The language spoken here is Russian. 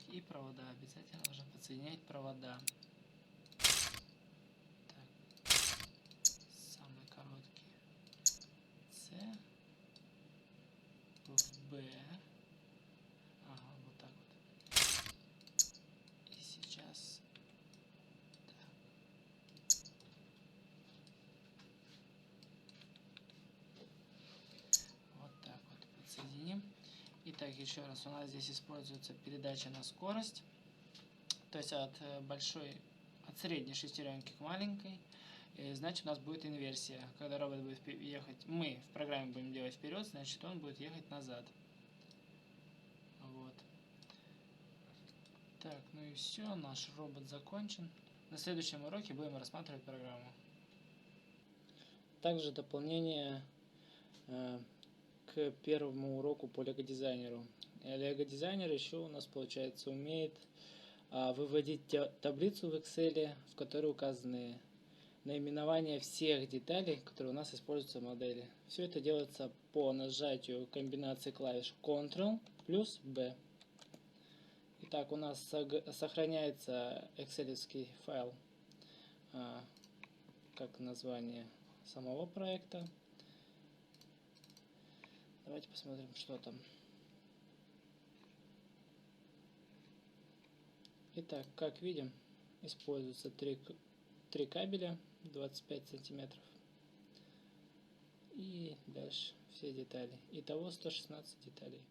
и провода. Обязательно нужно подсоединять провода. Так, самый короткий С в Б. Ага, вот так вот. И сейчас так. Вот так вот подсоединим. Итак, еще раз, у нас здесь используется передача на скорость, то есть от средней шестеренки к маленькой. И значит, у нас будет инверсия. Когда робот будет ехать, мы в программе будем делать вперед, значит, он будет ехать назад. Вот. Так, ну и все, наш робот закончен. На следующем уроке будем рассматривать программу. Также дополнение к первому уроку по лего-дизайнеру. Лего-дизайнер еще у нас, получается, умеет выводить таблицу в Excel, в которой указаны наименования всех деталей, которые у нас используются в модели. Все это делается по нажатию комбинации клавиш Ctrl плюс B. Итак, у нас сохраняется экселевский файл как название самого проекта. Давайте посмотрим, что там. Итак, как видим, используются три кабеля 25 сантиметров. И дальше все детали. Итого 116 деталей.